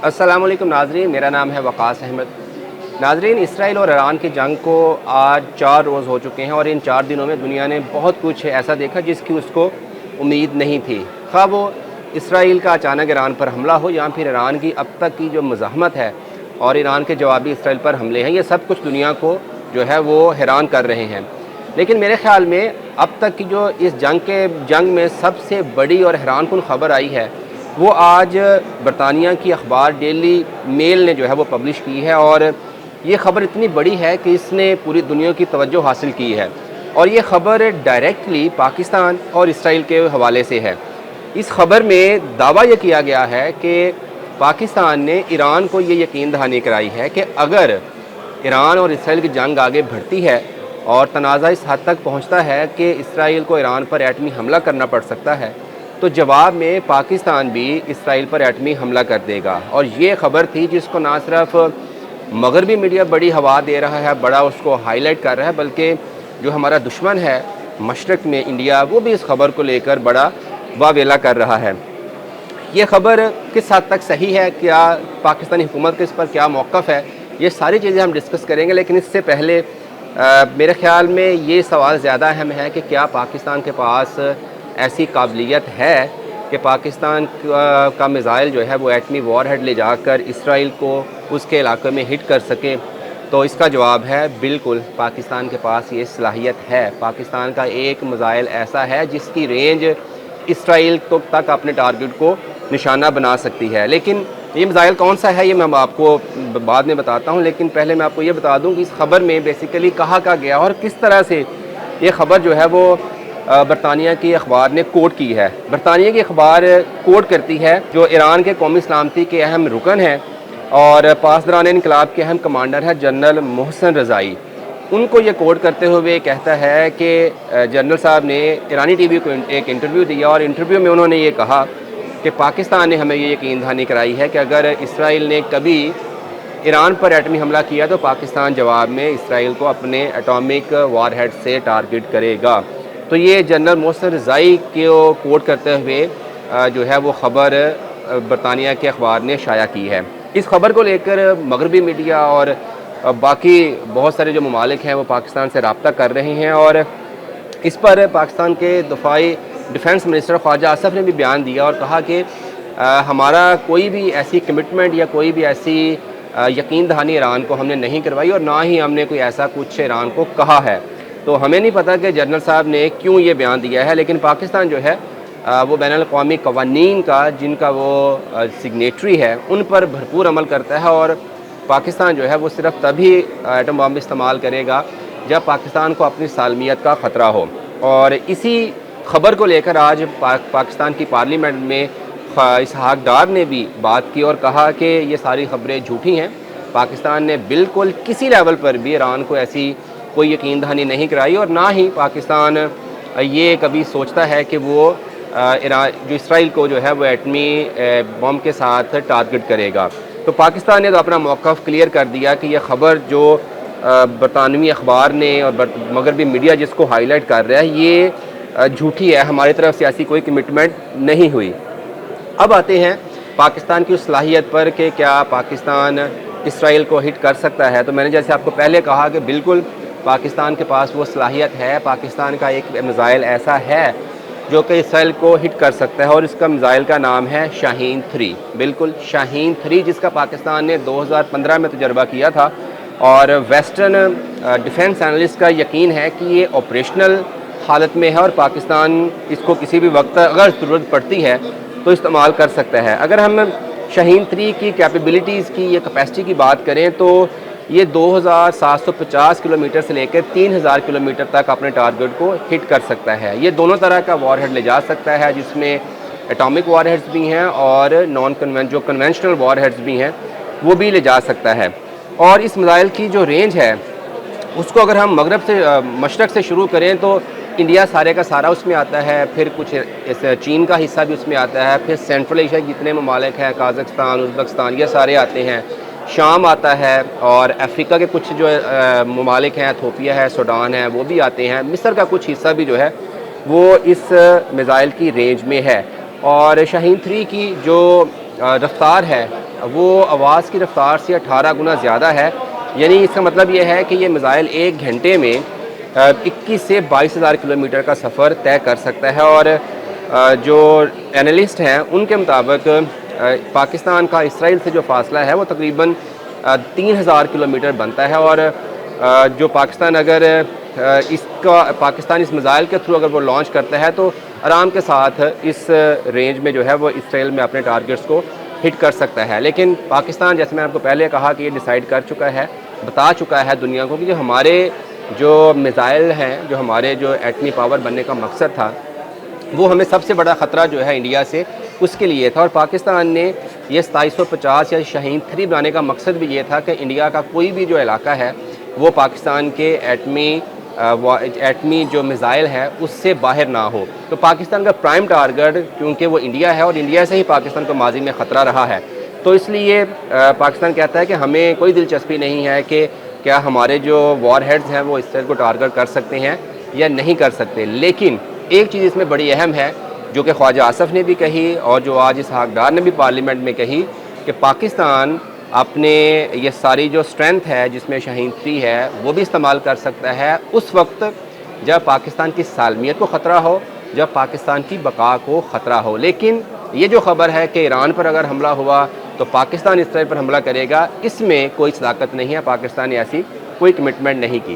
السلام علیکم ناظرین، میرا نام ہے وقاص احمد۔ ناظرین، اسرائیل اور ایران کی جنگ کو آج 4 روز ہو چکے ہیں اور ان 4 دنوں میں دنیا نے بہت کچھ ایسا دیکھا جس کی اس کو امید نہیں تھی۔ خواہ وہ اسرائیل کا اچانک ایران پر حملہ ہو یا پھر ایران کی اب تک کی جو مزاحمت ہے اور ایران کے جوابی اسرائیل پر حملے ہیں، یہ سب کچھ دنیا کو جو ہے وہ حیران کر رہے ہیں۔ لیکن میرے خیال میں اب تک کی جو اس جنگ میں سب سے بڑی اور حیران کن خبر آئی ہے وہ آج برطانیہ کی اخبار ڈیلی میل نے جو ہے وہ پبلش کی ہے، اور یہ خبر اتنی بڑی ہے کہ اس نے پوری دنیا کی توجہ حاصل کی ہے، اور یہ خبر ڈائریکٹلی پاکستان اور اسرائیل کے حوالے سے ہے۔ اس خبر میں دعویٰ یہ کیا گیا ہے کہ پاکستان نے ایران کو یہ یقین دہانی کرائی ہے کہ اگر ایران اور اسرائیل کی جنگ آگے بڑھتی ہے اور تنازع اس حد تک پہنچتا ہے کہ اسرائیل کو ایران پر ایٹمی حملہ کرنا پڑ سکتا ہے، تو جواب میں پاکستان بھی اسرائیل پر ایٹمی حملہ کر دے گا۔ اور یہ خبر تھی جس کو نہ صرف مغربی میڈیا بڑی ہوا دے رہا ہے، بڑا اس کو ہائی لائٹ کر رہا ہے، بلکہ جو ہمارا دشمن ہے مشرق میں انڈیا، وہ بھی اس خبر کو لے کر بڑا واویلا کر رہا ہے۔ یہ خبر کس حد تک صحیح ہے، کیا پاکستانی حکومت کا اس پر کیا موقف ہے، یہ ساری چیزیں ہم ڈسکس کریں گے۔ لیکن اس سے پہلے میرے خیال میں یہ سوال زیادہ اہم ہے کہ کیا پاکستان کے پاس ایسی قابلیت ہے کہ پاکستان کا میزائل جو ہے وہ ایٹمی وار ہیڈ لے جا کر اسرائیل کو اس کے علاقے میں ہٹ کر سکے؟ تو اس کا جواب ہے بالکل، پاکستان کے پاس یہ صلاحیت ہے۔ پاکستان کا ایک میزائل ایسا ہے جس کی رینج اسرائیل تک اپنے ٹارگٹ کو نشانہ بنا سکتی ہے۔ لیکن یہ میزائل کون سا ہے یہ میں آپ کو بعد میں بتاتا ہوں، لیکن پہلے میں آپ کو یہ بتا دوں کہ اس خبر میں بیسیکلی کہا گیا اور کس طرح سے یہ خبر جو ہے وہ برطانیہ کی اخبار نے کوٹ کی ہے۔ برطانیہ کی اخبار کوٹ کرتی ہے جو ایران کے قومی سلامتی کے اہم رکن ہیں اور پاسداران انقلاب کے اہم کمانڈر ہیں جنرل محسن رضائی، ان کو یہ کوٹ کرتے ہوئے کہتا ہے کہ جنرل صاحب نے ایرانی ٹی وی کو ایک انٹرویو دیا اور انٹرویو میں انہوں نے یہ کہا کہ پاکستان نے ہمیں یہ یقین دہانی کرائی ہے کہ اگر اسرائیل نے کبھی ایران پر ایٹمی حملہ کیا تو پاکستان جواب میں اسرائیل کو اپنے ایٹامک وار ہیڈ سے ٹارگٹ کرے گا۔ تو یہ جنرل محسن رضائی کو کوٹ کرتے ہوئے جو ہے وہ خبر برطانیہ کے اخبار نے شائع کی ہے۔ اس خبر کو لے کر مغربی میڈیا اور باقی بہت سارے جو ممالک ہیں وہ پاکستان سے رابطہ کر رہے ہیں، اور اس پر پاکستان کے ڈیفنس منسٹر خواجہ آصف نے بھی بیان دیا اور کہا کہ ہمارا کوئی بھی ایسی کمٹمنٹ یا کوئی بھی ایسی یقین دہانی ایران کو ہم نے نہیں کروائی اور نہ ہی ہم نے کوئی ایسا کچھ ایران کو کہا ہے۔ تو ہمیں نہیں پتہ کہ جنرل صاحب نے کیوں یہ بیان دیا ہے، لیکن پاکستان جو ہے وہ بین الاقوامی قوانین کا جن کا وہ سگنیٹری ہے ان پر بھرپور عمل کرتا ہے، اور پاکستان جو ہے وہ صرف تبھی ایٹم بم استعمال کرے گا جب پاکستان کو اپنی سالمیت کا خطرہ ہو۔ اور اسی خبر کو لے کر آج پاکستان کی پارلیمنٹ میں اسحاق ڈار نے بھی بات کی اور کہا کہ یہ ساری خبریں جھوٹی ہیں، پاکستان نے بالکل کسی لیول پر بھی ایران کو ایسی کوئی یقین دہانی نہیں کرائی، اور نہ ہی پاکستان یہ کبھی سوچتا ہے کہ وہ جو اسرائیل کو جو ہے وہ ایٹمی بم کے ساتھ ٹارگٹ کرے گا۔ تو پاکستان نے تو اپنا موقف کلیئر کر دیا کہ یہ خبر جو برطانوی اخبار نے اور مغربی میڈیا جس کو ہائی لائٹ کر رہا ہے یہ جھوٹی ہے، ہماری طرف سے ایسی کوئی کمٹمنٹ نہیں ہوئی۔ اب آتے ہیں پاکستان کی اس صلاحیت پر کہ کیا پاکستان اسرائیل کو ہٹ کر سکتا ہے۔ تو میں نے جیسے آپ کو پہلے کہا کہ بالکل پاکستان کے پاس وہ صلاحیت ہے، پاکستان کا ایک میزائل ایسا ہے جو کہ اسرائیل کو ہٹ کر سکتا ہے، اور اس کا میزائل کا نام ہے شاہین 3۔ بالکل شاہین 3، جس کا پاکستان نے 2015 میں تجربہ کیا تھا، اور ویسٹرن ڈیفنس اینالسٹ کا یقین ہے کہ یہ آپریشنل حالت میں ہے اور پاکستان اس کو کسی بھی وقت اگر ضرورت پڑتی ہے تو استعمال کر سکتا ہے۔ اگر ہم شاہین 3 کی کیپیبلٹیز کی یا کیپیسٹی کی بات کریں تو یہ 2750 کلومیٹر سے لے کر 3000 کلومیٹر تک اپنے ٹارگٹ کو ہٹ کر سکتا ہے۔ یہ دونوں طرح کا وار ہیڈ لے جا سکتا ہے، جس میں ایٹامک وار ہیڈز بھی ہیں اور جو کنونشنل وار ہیڈز بھی ہیں وہ بھی لے جا سکتا ہے۔ اور اس میزائل کی جو رینج ہے اس کو اگر ہم مشرق سے شروع کریں تو انڈیا سارے کا سارا اس میں آتا ہے، پھر کچھ چین کا حصہ بھی اس میں آتا ہے، پھر سینٹرل ایشیا جتنے ممالک ہیں قازقستان، ازبکستان، یہ سارے آتے ہیں، شام آتا ہے، اور افریقہ کے کچھ جو ممالک ہیں، ایتھوپیا ہے، سوڈان ہے، وہ بھی آتے ہیں، مصر کا کچھ حصہ بھی جو ہے وہ اس میزائل کی رینج میں ہے۔ اور شاہین 3 کی جو رفتار ہے وہ آواز کی رفتار سے 18 گنا زیادہ ہے، یعنی اس کا مطلب یہ ہے کہ یہ میزائل 1 گھنٹے میں 21 سے 22,000 کلومیٹر کا سفر طے کر سکتا ہے، اور جو اینالسٹ ہیں ان کے مطابق پاکستان کا اسرائیل سے جو فاصلہ ہے وہ تقریباً 3,000 کلومیٹر بنتا ہے، اور جو پاکستان اگر پاکستان اس میزائل کے تھرو اگر وہ لانچ کرتا ہے تو آرام کے ساتھ اس رینج میں جو ہے وہ اسرائیل میں اپنے ٹارگٹس کو ہٹ کر سکتا ہے۔ لیکن پاکستان، جیسے میں نے آپ کو پہلے کہا کہ یہ ڈیسائیڈ کر چکا ہے، بتا چکا ہے دنیا کو کہ جو ہمارے جو میزائل ہیں، جو ہمارے جو ایٹمی پاور بننے کا مقصد تھا، وہ ہمیں سب سے بڑا خطرہ جو ہے انڈیا سے اس کے لیے تھا، اور پاکستان نے یہ 2750 یا شاہین 3 بنانے کا مقصد بھی یہ تھا کہ انڈیا کا کوئی بھی جو علاقہ ہے وہ پاکستان کے ایٹمی جو میزائل ہے اس سے باہر نہ ہو۔ تو پاکستان کا پرائم ٹارگٹ کیونکہ وہ انڈیا ہے، اور انڈیا سے ہی پاکستان کو ماضی میں خطرہ رہا ہے، تو اس لیے پاکستان کہتا ہے کہ ہمیں کوئی دلچسپی نہیں ہے کہ کیا ہمارے جو وار ہیڈز ہیں وہ اسرائیل کو ٹارگٹ کر سکتے ہیں یا نہیں کر سکتے۔ لیکن ایک چیز اس میں بڑی اہم ہے جو کہ خواجہ آصف نے بھی کہی اور جو آج اسحاق ڈار نے بھی پارلیمنٹ میں کہی، کہ پاکستان اپنے یہ ساری جو اسٹرینتھ ہے جس میں شاہین 3 ہے وہ بھی استعمال کر سکتا ہے اس وقت جب پاکستان کی سالمیت کو خطرہ ہو، جب پاکستان کی بقا کو خطرہ ہو۔ لیکن یہ جو خبر ہے کہ ایران پر اگر حملہ ہوا تو پاکستان اسرائیل پر حملہ کرے گا، اس میں کوئی صداقت نہیں ہے، پاکستان نے ایسی کوئی کمٹمنٹ نہیں کی۔